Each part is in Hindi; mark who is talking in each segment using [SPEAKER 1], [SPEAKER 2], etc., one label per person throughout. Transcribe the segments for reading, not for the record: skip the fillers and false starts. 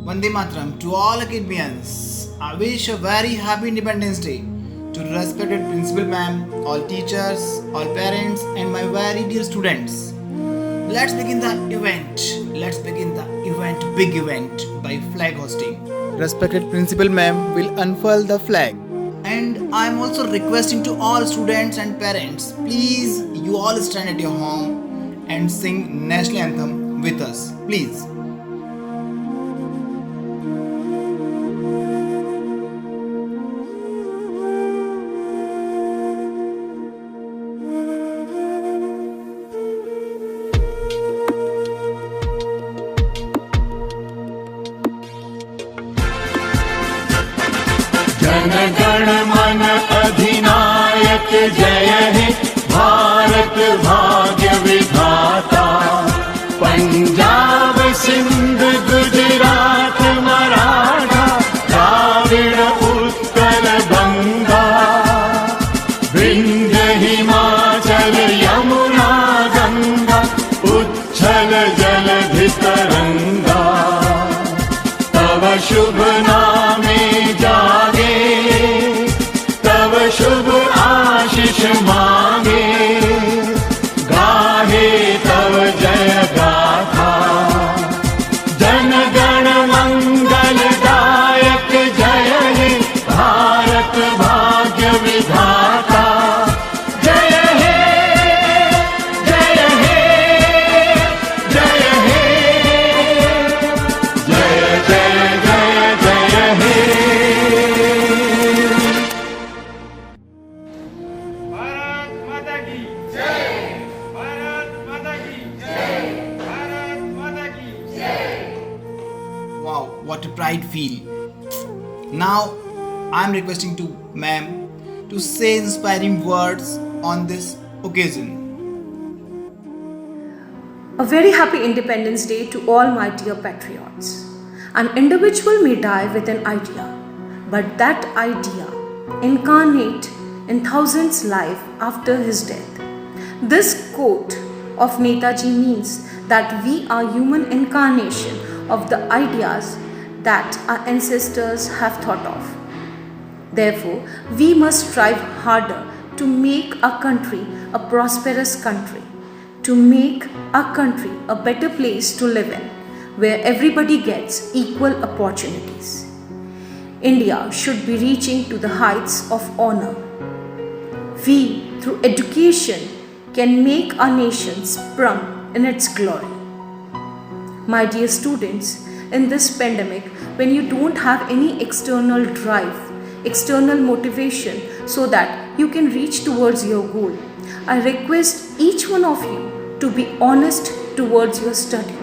[SPEAKER 1] Vande Mataram to all academians. I wish a very happy Independence Day to respected principal ma'am, all teachers, all parents, and my very dear students. Let's begin the event. Let's begin the event, big event, by flag hosting. Respected principal ma'am will unfurl the flag. And I am also requesting to all students and parents, please you all stand at your home and sing national anthem with us. Please.
[SPEAKER 2] जनगण मन अधिनायक जय हे भारत भाग्य विधाता। पंजाब सिंध गुजरात मराठा द्राविड़ उत्कल गंगा। विंध्य हिमाचल यमुना गंगा उच्छल जलधि तरंगा। तव शुभ नामे जागे तव शुभ आशीष मांगे। गाहे तव जय गाथा जन गण मंगल दायक जय हे भारत भाग्य विधाता। जय हे जय हे जय हे जय जय जय जय हे।
[SPEAKER 3] भारत माता की जय। भारत माता की जय। भारत माता की जय।
[SPEAKER 1] Wow, what a pride feel. Now I am requesting to ma'am to say inspiring words on this occasion.
[SPEAKER 4] A very happy Independence Day to all my dear patriots. An individual may die with an idea, but that idea incarnate in thousands' life after his death. This quote of Netaji means that we are human incarnation of the ideas that our ancestors have thought of. Therefore, we must strive harder to make our country a prosperous country, to make our country a better place to live in, where everybody gets equal opportunities. India should be reaching to the heights of honor. We, through education, can make our nation sprung in its glory. My dear students, in this pandemic, when you don't have any external drive, external motivation so that you can reach towards your goal, I request each one of you to be honest towards your study,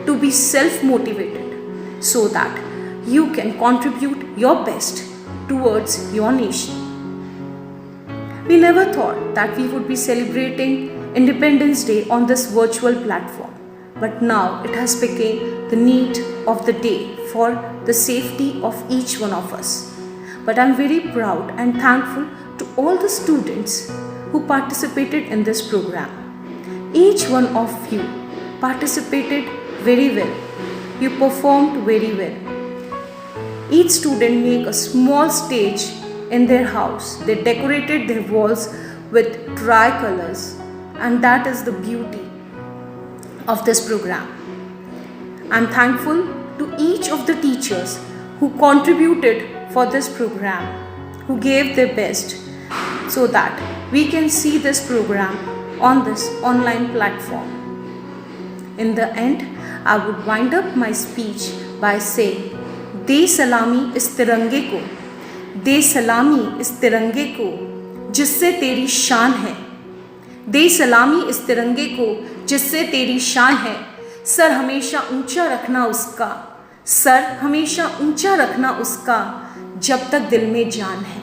[SPEAKER 4] to be self-motivated so that you can contribute your best towards your nation. We never thought that we would be celebrating Independence Day on this virtual platform, but now it has become the need of the day for the safety of each one of us. But I'm very proud and thankful to all the students who participated in this program. Each one of you participated very well. You performed very well. Each student made a small stage in their house. They decorated their walls with tricolors, and that is the beauty of this program. I'm thankful to each of the teachers who contributed for this program, who gave their best so that we can see this program on this online platform. In the end, I would wind up my speech by saying, दे सलामी इस तिरंगे को, दे सलामी इस तिरंगे को जिससे तेरी शान है। दे सलामी इस तिरंगे को जिससे तेरी शान है। सर हमेशा ऊंचा रखना उसका, सर हमेशा ऊंचा रखना उसका, जब तक दिल में जान है,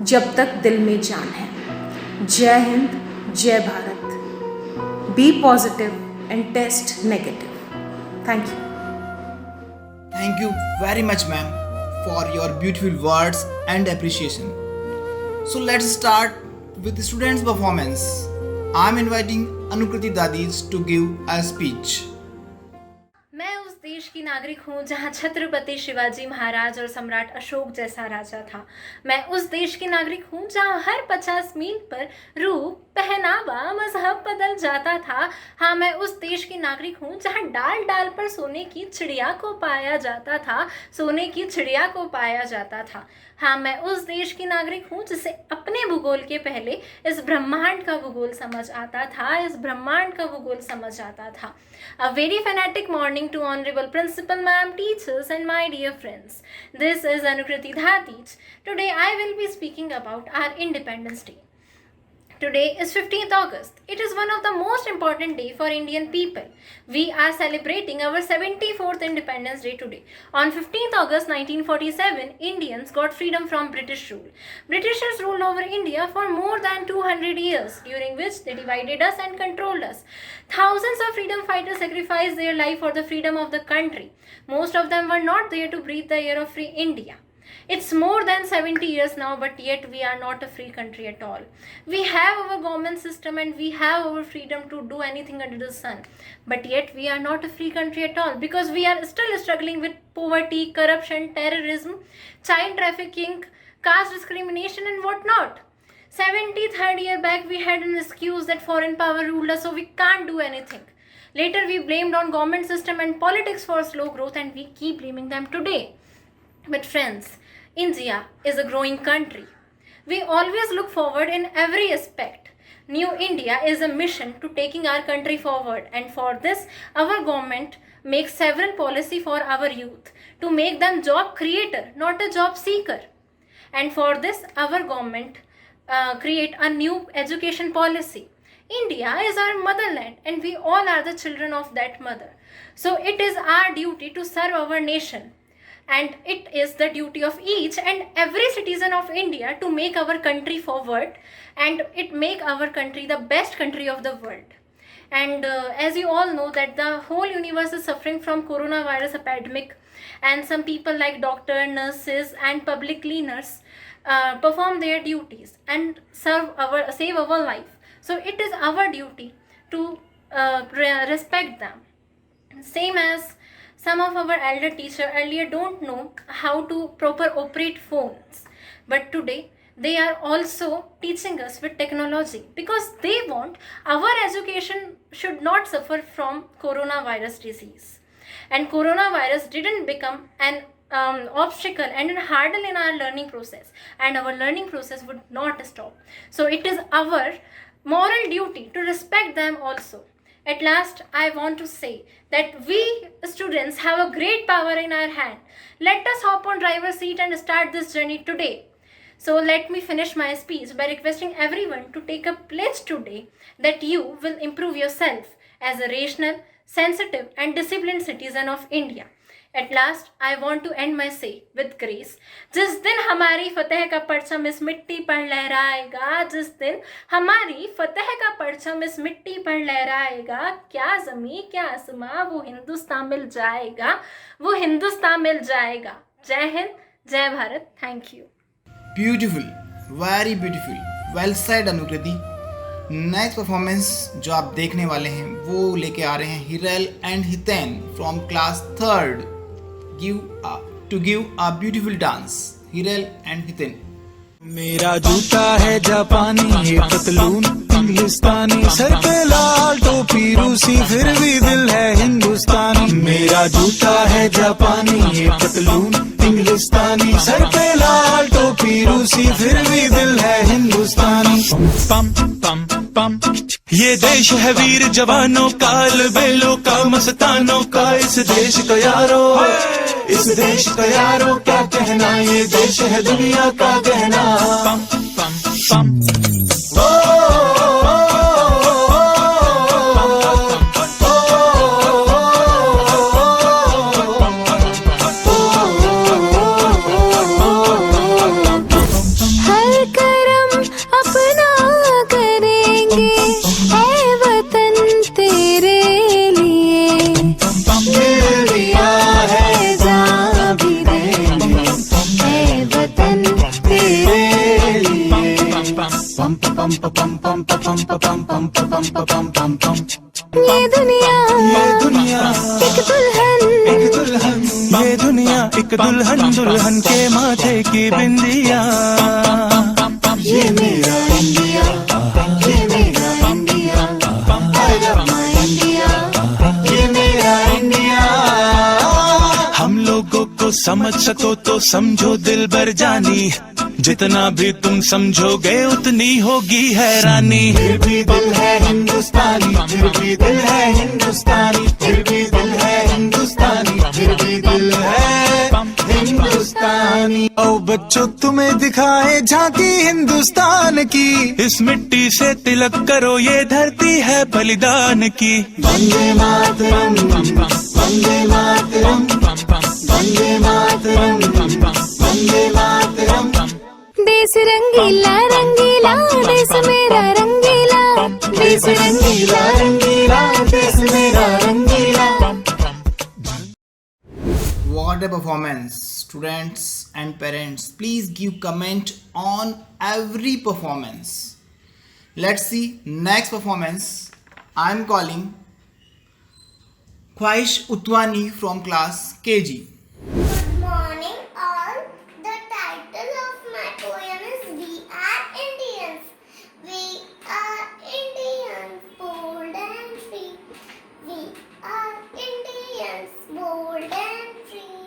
[SPEAKER 4] जब तक दिल में जान है। जय हिंद, जय Bharat. Be positive and test negative. Thank you.
[SPEAKER 1] Thank you very much, ma'am, for your beautiful words and appreciation. So let's start with the students' performance. I'm inviting Anukriti Dadis to give a speech.
[SPEAKER 5] मैं उस देश देश की नागरिक हूँ जहाँ छत्रपति शिवाजी महाराज और सम्राट अशोक जैसा राजा था। मैं उस देश की नागरिक हूँ जहाँ हर 50 मील पर रूप, पहनावा, मजहब बदल जाता था। हाँ, मैं उस देश की नागरिक हूँ जहाँ डाल डाल पर सोने की चिड़िया को पाया जाता था, सोने की चिड़िया को पाया जाता था। हाँ, मैं उस देश की नागरिक हूँ जिसे अपने भूगोल के पहले इस ब्रह्मांड का भूगोल समझ आता था, इस ब्रह्मांड का भूगोल समझ आता था। A very fanatic morning to honorable principal ma'am, teachers and my dear friends. This is Anukriti Dhatij. Today I will be speaking about our Independence Day. Today is 15th August. It is one of the most important day for Indian people. We are celebrating our 74th Independence Day today. On 15th August 1947, Indians got freedom from British rule. Britishers ruled over India for more than 200 years, during which they divided us and controlled us. Thousands of freedom fighters sacrificed their life for the freedom of the country. Most of them were not there to breathe the air of free India. It's more than 70 years now, but yet we are not a free country at all. We have our government system and we have our freedom to do anything under the sun. But yet we are not a free country at all because we are still struggling with poverty, corruption, terrorism, child trafficking, caste discrimination and whatnot. 73rd year back we had an excuse that foreign power ruled us, so we can't do anything. Later we blamed on government system and politics for slow growth, and we keep blaming them today. But friends, India is a growing country. We always look forward in every aspect. New India is a mission to taking our country forward, and for this our government makes several policy for our youth to make them job creator, not a job seeker. And for this our government create a new education policy. India is our motherland and we all are the children of that mother. So it is our duty to serve our nation. And it is the duty of each and every citizen of India to make our country forward and it make our country the best country of the world. And as you all know that the whole universe is suffering from coronavirus epidemic, and some people like doctor, nurses and public cleaners perform their duties and save our life. So it is our duty to respect them. Same as some of our elder teacher earlier don't know how to proper operate phones, but today they are also teaching us with technology because they want our education should not suffer from coronavirus disease. And coronavirus didn't become an obstacle and a hurdle in our learning process, and our learning process would not stop. So it is our moral duty to respect them also. At last, I want to say that we students have a great power in our hand. Let us hop on driver's seat and start this journey today. So let me finish my speech by requesting everyone to take a pledge today that you will improve yourself as a rational, sensitive and disciplined citizen of India. At last, I want to end my say with grace. जिस दिन हमारी फतेह का परचम इस मिट्टी पर लहराएगा, जिस दिन हमारी फतेह का परचम इस मिट्टी पर लहराएगा, क्या ज़मीं क्या आसमां वो हिंदुस्तान मिल जाएगा, वो हिंदुस्तान मिल जाएगा. जय हिंद, जय Bharat. Thank you.
[SPEAKER 1] Beautiful, very beautiful, well said Anukriti. Next performance जो आप देखने वाले हैं वो लेके आ रहे हैं Hiral and Hiten from class 3rd to give a beautiful dance. Hiral and Hiten.
[SPEAKER 6] मेरा जूता है जापानी, ये पतलून इंग्लिस्तानी, सर पे लाल टोपी रूसी, फिर भी दिल है हिंदुस्तानी. मेरा जूता है जापानी, ये पतलून इंग्लिस्तानी, सर पे लाल टोपी रूसी, फिर भी दिल है हिंदुस्तानी. पम पम पम, ये देश है वीर जवानों का, बेलों का, मस्तानों का. इस देश का यारो, इस देश का यारो क्या कहना, ये देश है दुनिया का गहना. पम पम पम.
[SPEAKER 7] हर कर्म अपना करेंगे, ऐ वतन तेरे लिए दिया है जान भी देंगे, ऐ वतन तेरे लिए.
[SPEAKER 6] पम पम पम पम पम पम पम पम पम पम पम.
[SPEAKER 7] ये दुनिया
[SPEAKER 6] ये दुनिया
[SPEAKER 7] एक दुल्हन
[SPEAKER 6] एक दुल्हन दुल्हन के माथे की बिंदिया।
[SPEAKER 2] ये मेरा इंडिया, ये मेरा India, I love my India, ये मेरा इंडिया।
[SPEAKER 6] हम लोगों को समझ सको तो समझो दिल भर जानी, जितना भी तुम समझोगे उतनी होगी हैरानी।
[SPEAKER 2] फिर भी दिल है हिंदुस्तानी, फिर भी दिल है हिंदुस्तानी, फिर भी दिल है हिंदुस्तानी, फिर भी दिल है हिंदुस्तानी।
[SPEAKER 6] ओ बच्चों तुम्हें दिखाए झांकी हिंदुस्तान की, इस मिट्टी से तिलक करो ये धरती है बलिदान की।
[SPEAKER 2] वंदे मातरम, वंदे मातरम, वंदे मातरम, वंदे मातरम।
[SPEAKER 7] देश रंगीला रंगीला देश मेरा रंगीला, देश रंगीला रंगीला देश मेरा रंगीला।
[SPEAKER 1] What a performance! Students and parents, please give comment on every performance. Let's see next performance. I'm calling Khwaish Utwani from class KG.
[SPEAKER 8] Good morning all. The title of my poem is We Are Indians. We are Indians, bold and free. We are Indians, bold and free.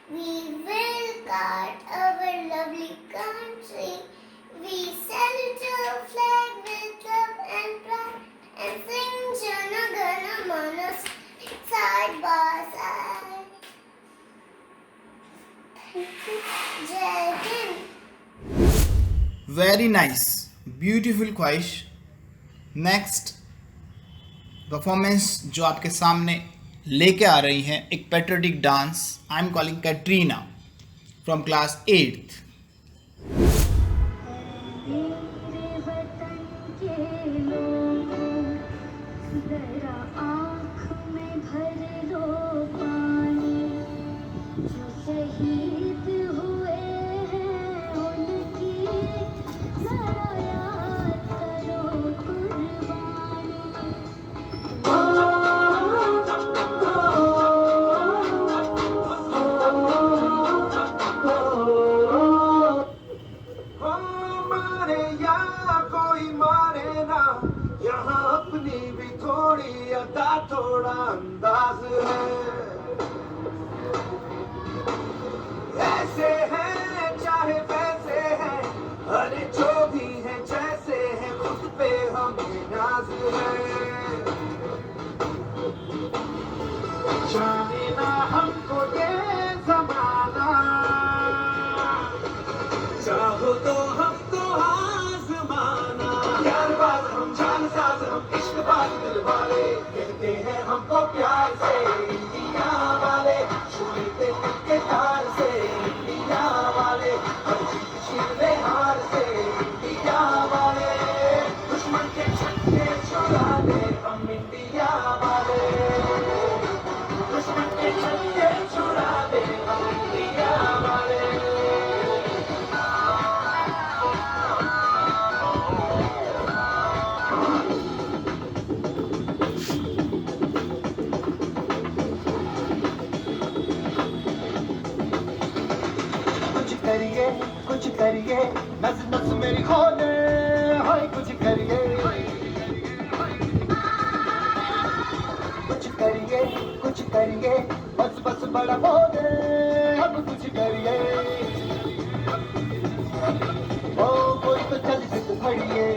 [SPEAKER 8] We will guard our lovely country. We salute our flag with love and pride and sing Jana Gana Mana side by side. Jai Hind.
[SPEAKER 1] Very nice, beautiful Khwaish. Next performance जो आपके सामने लेके आ रही हैं एक patriotic dance. I am calling Katrina from class 8th।
[SPEAKER 3] मारे या कोई मारे ना, यहाँ अपनी भी थोड़ी अदा थोड़ा अंदाज है। ऐसे हैं चाहे वैसे हैं, अरे जो भी हैं जैसे हैं, खुद पे हमें नाज है। जाने ना हमको ये जमाना, चाहो तो हमको आजमाना। प्यारबाज हम, जानसाज हम, इश्कबाज दिल वाले, कहते हैं हमको प्यार से इंडिया वाले। छूते के तार से इंडिया वाले, हर जीत छीनते हार से इंडिया वाले। दुश्मन के छक्के छुड़ा दे हम इंडिया वाले, दुश्मन के छक्के छुड़ा दे हम इंडिया वाले। कुछ करिए नस नस मेरी खोले, हाय कुछ करिए, कुछ करिए बस बस बड़ा बोले, अब कुछ करिए। ओ कोई तो चल सिद्ध फड़िए,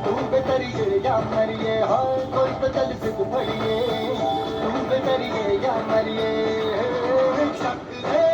[SPEAKER 3] तुम बेतरिए या मरिए, हाय कोई तो चल सिद्ध फड़िए, तुम बेतरिए या मरिए। शक है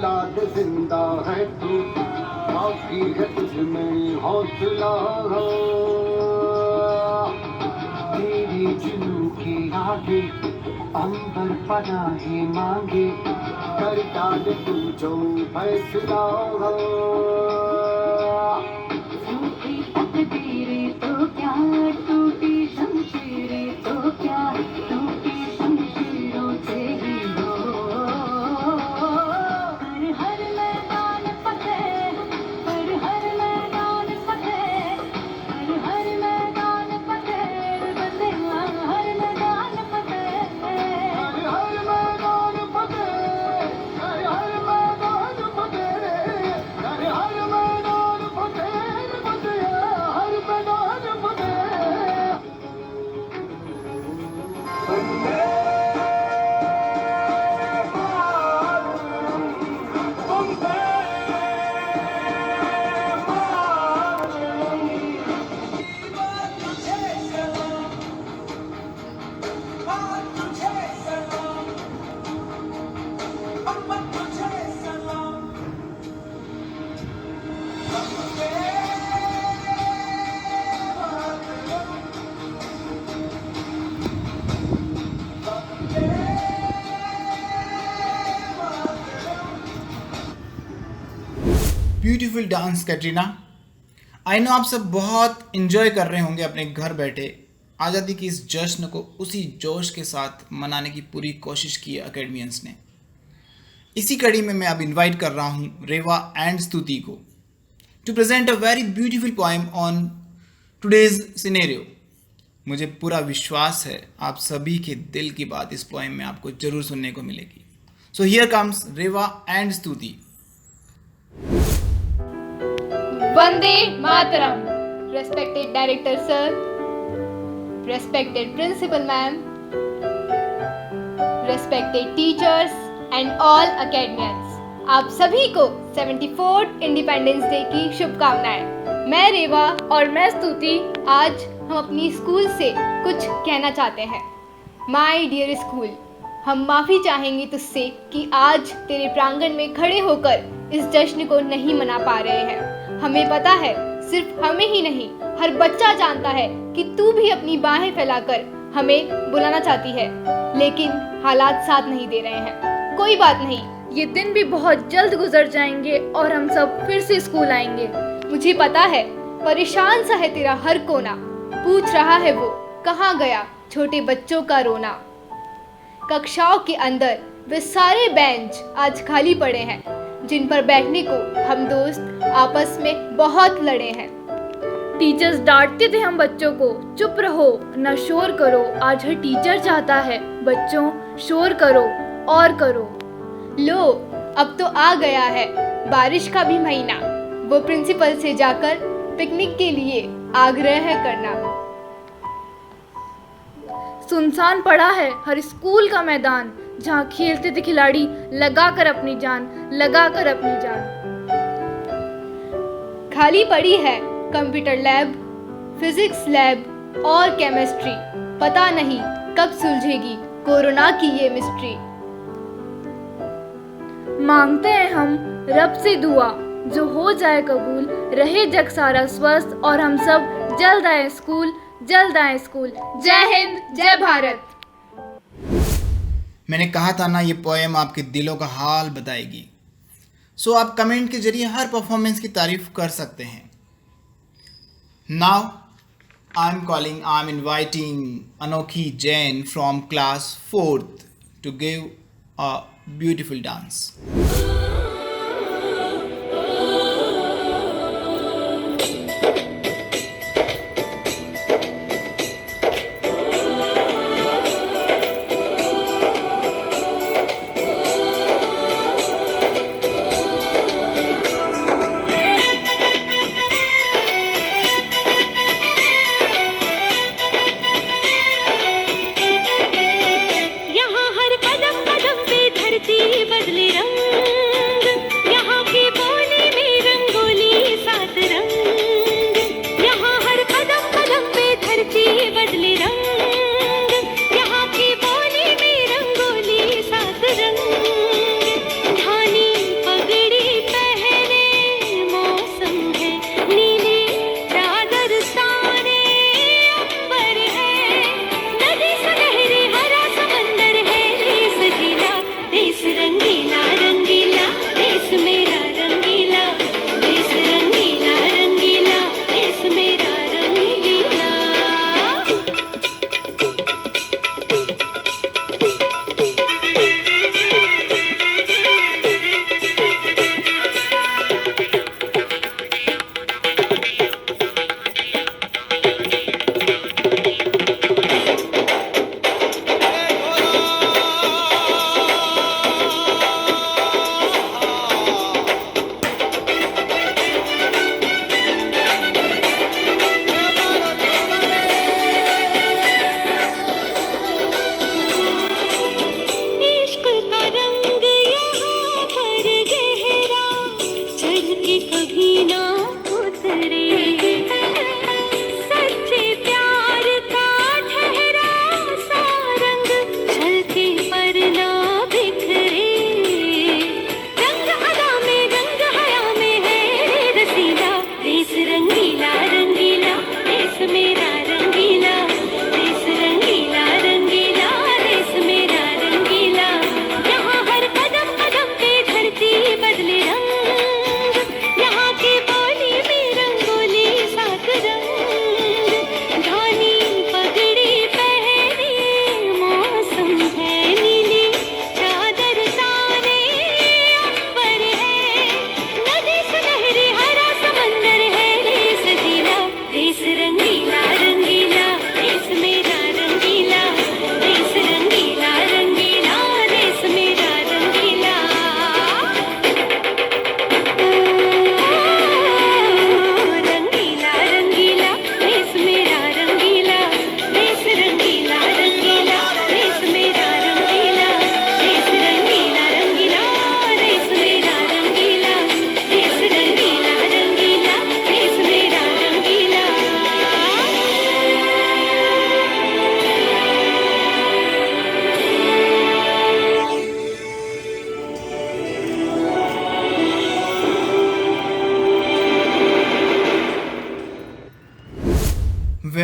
[SPEAKER 3] औलाद जिंदा है तू, बाकी है तुझ में हौसला। तेरी जुनू के आगे अंबर पनाहे मांगे, कर डाल तू जो फैसला।
[SPEAKER 7] टूटी तकदीरें तो क्या, टूटी शमशीरें तो क्या, टूटी शमशीरों से ही हो। हर मैदान फतेह, हर मैदान फतेह, हर मैदान फतेह, बंदे हर मैदान फतेह।
[SPEAKER 3] हर मैदान फतेह, हर मैदान फतेह, हर मैदान फतेह, हर मैदान फतेह।
[SPEAKER 1] Beautiful dance Katrina. I know आप सब बहुत इंजॉय कर रहे होंगे अपने घर बैठे। आज़ादी की इस जश्न को उसी जोश के साथ मनाने की पूरी कोशिश की है अकेडमियंस ने। इसी कड़ी में मैं अब इनवाइट कर रहा हूँ रेवा एंड स्तुति को to present a very beautiful poem on today's scenario. मुझे पूरा विश्वास है आप सभी के दिल की बात इस पोएम में आपको जरूर सुनने को मिलेगी। So here comes Reva and Stuti.
[SPEAKER 9] Vande Mataram. Respected Director Sir, respected Principal Ma'am, respected teachers and all academians. आप सभी को 74th इंडिपेंडेंस डे की शुभकामनाएं। मैं रेवा और मैं स्तुति आज हम अपनी स्कूल से कुछ कहना चाहते हैं। माय डियर स्कूल, हम माफ़ी चाहेंगे तुझसे कि आज तेरे प्रांगण में खड़े होकर इस जश्न को नहीं मना पा रहे हैं। हमें पता है, सिर्फ हमें ही नहीं हर बच्चा जानता है कि तू भी अपनी बाहें फैलाकर हमें बुलाना चाहती है, लेकिन हालात साथ नहीं दे रहे हैं। कोई बात नहीं, ये दिन भी बहुत जल्द गुजर जाएंगे और हम सब फिर से स्कूल आएंगे। मुझे पता है परेशान सा है तेरा हर कोना, पूछ रहा है वो कहाँ गया छोटे बच्चों का रोना। कक्षाओं के अंदर वे सारे बेंच आज खाली पड़े हैं जिन पर बैठने को हम दोस्त आपस में बहुत लड़े हैं। टीचर्स डांटते थे हम बच्चों को, चुप रहो न शोर करो। आज हर टीचर चाहता है बच्चों शोर करो और करो। लो अब तो आ गया है बारिश का भी महीना, वो प्रिंसिपल से जाकर पिकनिक के लिए आग्रह है करना। सुनसान पड़ा है हर स्कूल का मैदान, जहाँ खेलते थे खिलाड़ी लगाकर अपनी जान, लगाकर अपनी जान। खाली पड़ी है कंप्यूटर लैब, फिजिक्स लैब और केमिस्ट्री। पता नहीं कब सुलझेगी कोरोना की ये मिस्ट्री। मांगते हैं हम रब से दुआ, जो हो जाए कबूल, रहे जग सारा स्वस्थ और हम सब जल्द आए स्कूल, जल्द आए स्कूल। जय हिंद, जय भारत।
[SPEAKER 1] मैंने कहा था ना ये पोएम आपके दिलों का हाल बताएगी। सो आप कमेंट के जरिए हर परफॉर्मेंस की तारीफ कर सकते हैं। Now I am inviting Anokhi Jain from class 4th to give a beautiful dance.
[SPEAKER 7] यहाँ हर कदम कदम पे धरती बदले रंग,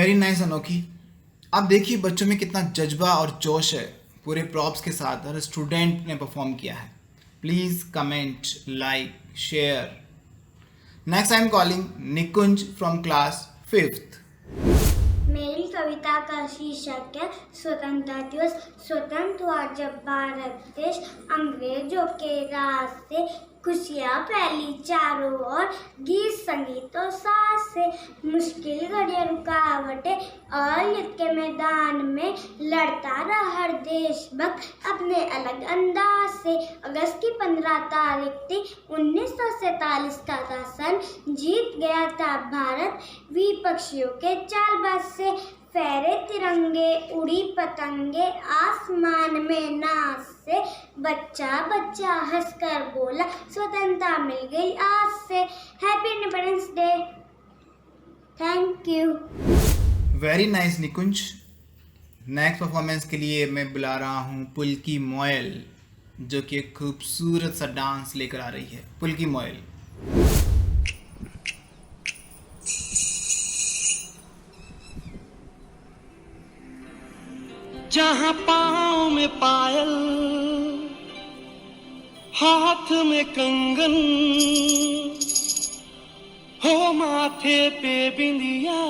[SPEAKER 1] वेरी नाइस अनोखी। आप देखिए बच्चों में कितना जज्बा और जोश है। पूरे प्रॉप्स के साथ हर स्टूडेंट ने परफॉर्म किया है। Please comment, like, share. Next I am calling Nikunj from class 5th।
[SPEAKER 8] मेरी कविता का शीर्षक है स्वतंत्रता दिवस। स्वतंत्र हुआ जब भारत देश अंग्रेजों के राज से, खुशियाँ फैली चारों ओर, गीत संगीत और साज से, मुश्किल घड़ियाँ रुकावटें और युद्ध के मैदान में लड़ता रहा हर देशभक्त अपने अलग अंदाज से। अगस्त की 15 तारीख थी 1947 का था सन, जीत गया था भारत विपक्षियों के चालबाज से। फहरे तिरंगे, उड़ी पतंगे आसमान में नाच से, बच्चा बच्चा हंसकर बोला स्वतंत्रता मिल गई आज से। Happy independence day. Thank you.
[SPEAKER 1] Very nice Nikunj. Next performance के लिए मैं बुला रहा हूँ पुलकी मोयल, जो कि एक खूबसूरत सा डांस लेकर आ रही है। पुलकी मोयल।
[SPEAKER 3] जहाँ पाँव में पायल, हाथ में कंगन, हो माथे पे बिंदिया,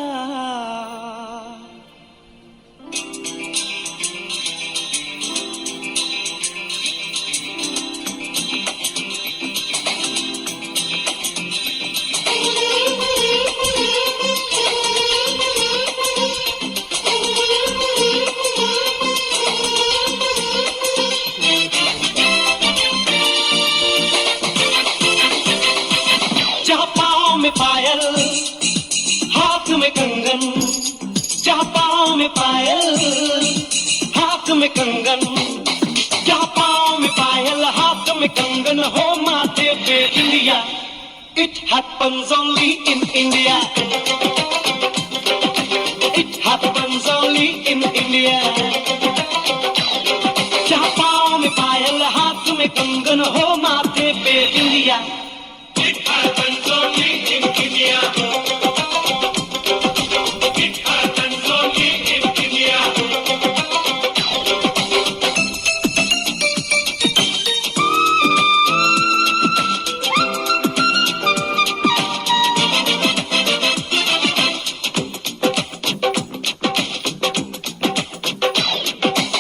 [SPEAKER 3] पायल हाथ में कंगन, जहाँ पाँव में पायल हाथ में कंगन, जहाँ पाँव में पायल हाथ में कंगन, हो माथे पे India. It happens only in India. It happens only in India. जहाँ पाँव में पायल हाथ में कंगन, हो माथे पे India. It happens only in India. It happens only in India.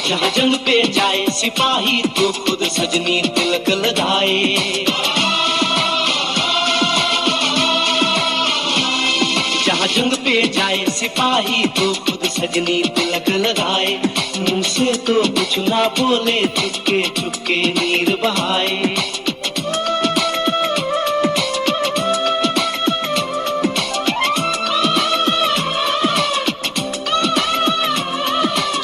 [SPEAKER 3] जहाँ जंग पे जाए सिपाही तो खुद सजनी तिलक लगाए, जहाँ जंग पे जाए सिपाही तो खुद सजनी तिलक लगाए, मुंह से तो कुछ ना बोले, चुपके चुपके नीर बहाए।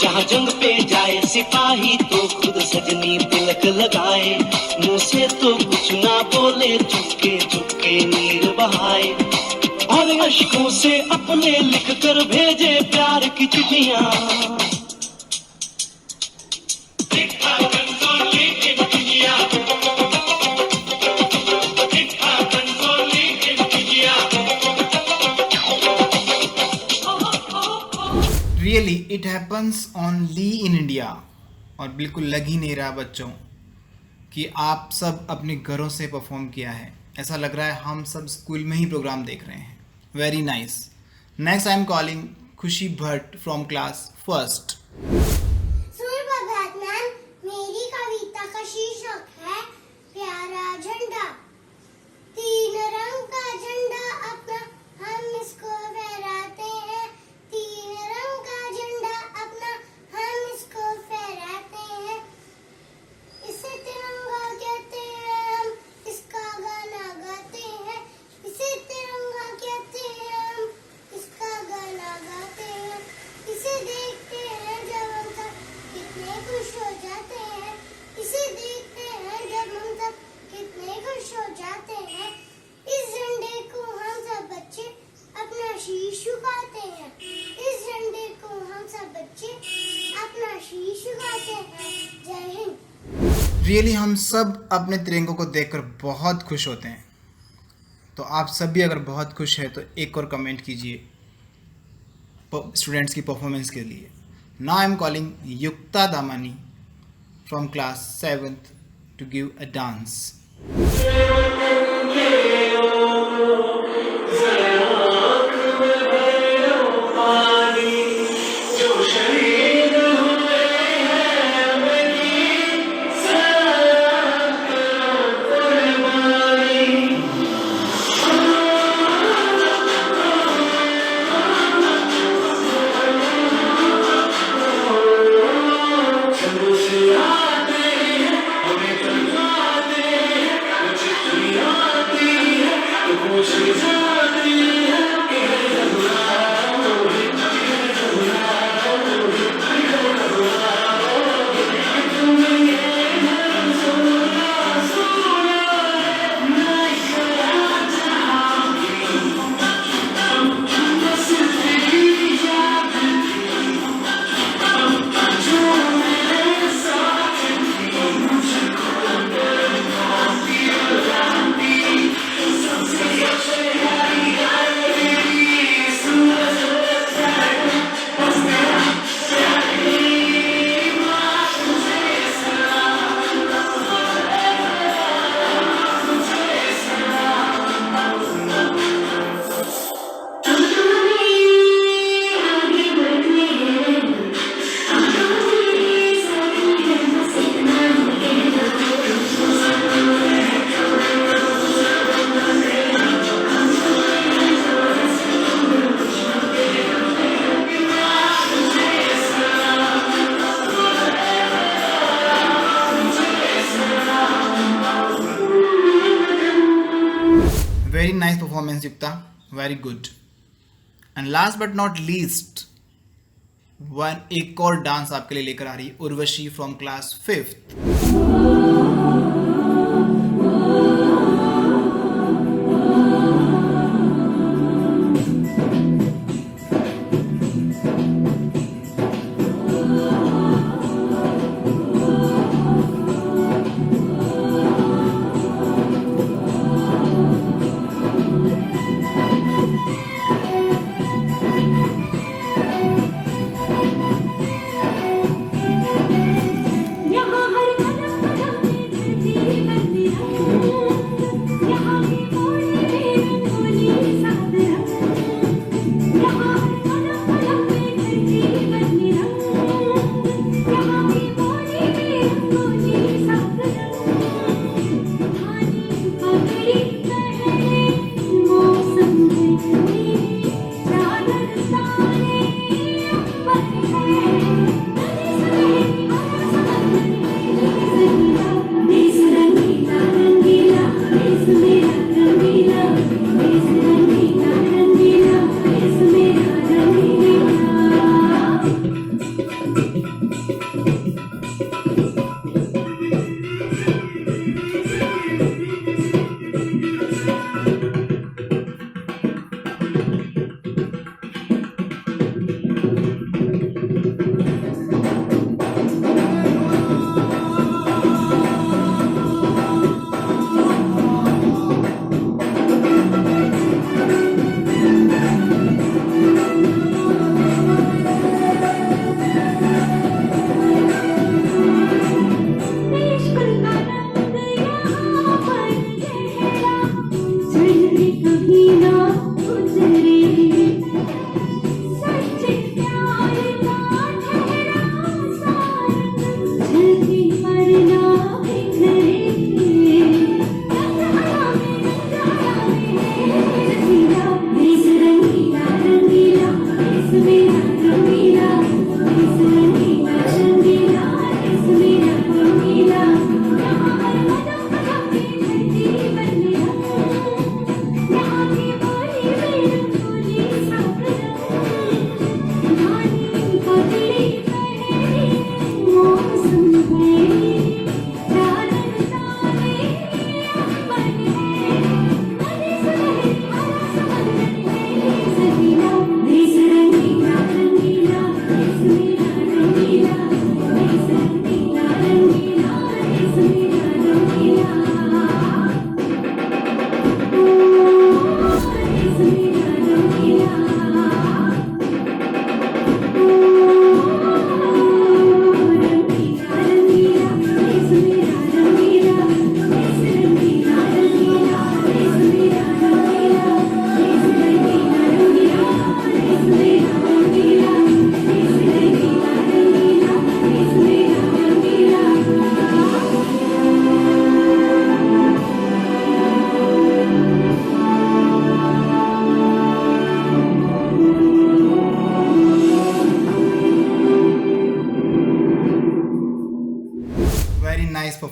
[SPEAKER 3] जहाँ जंग पे जाए सिपाही तो खुद सजनी तिलक लगाए, मुंह से तो कुछ ना बोले, चुपके चुपके नीर बहाए। और अश्कों से अपने लिख कर भेजे प्यार की चिट्ठियां।
[SPEAKER 1] Really it happens only in India. और बिल्कुल लग ही नहीं रहा बच्चों कि आप सब अपने घरों से परफॉर्म किया है। ऐसा लग रहा है हम सब स्कूल में ही प्रोग्राम देख रहे हैं। Very nice. Next I am calling खुशी भट्ट फ्रॉम क्लास 1st।
[SPEAKER 8] सुप्रभात मैम, मेरी कविता का शीर्षक है प्यारा झंडा। तीन रंग का झंडा अपना हम इसको फहराते हैं, तीन रंग का झंडा अपना हम इसको फहराते हैं। इसे तिरंगा कहते हैं, हम इसका गाना गाते हैं। इसे तिरंगा कहते हैं, हम इसका गाना गाते हैं। इसे देखते हैं जब हम सब कितने खुश हो जाते हैं। इसे देखते हैं जब हम सब कितने खुश हो जाते हैं। इस झंडे को हम सब बच्चे अपना शीश झुकाते हैं। इस झंडे को हम सब बच्चे अपना शीश झुकाते हैं। जय हिंद।
[SPEAKER 1] रियली हम सब अपने तिरंगों को देखकर बहुत खुश होते हैं। तो आप सब भी अगर बहुत खुश हैं तो एक और कमेंट कीजिए। स्टूडेंट्स की परफॉर्मेंस के लिए. Now I am calling Yukta Damani from class 7th to give a dance. Very nice performance, Yukta. Very good. And last but not least, एक और डांस आपके लिए लेकर आ रही है उर्वशी फ्रॉम क्लास 5th.
[SPEAKER 7] यहाँ हर कदम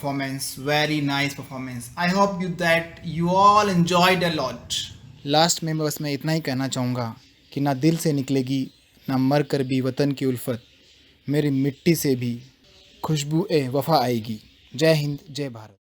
[SPEAKER 1] performance, very nice performance. I hope that you all enjoyed a lot. Last में बस मैं इतना ही कहना चाहूँगा कि ना दिल से निकलेगी ना मर कर भी वतन की उल्फत, मेरी मिट्टी से भी खुशबू ए वफ़ा आएगी। जय हिंद, जय भारत।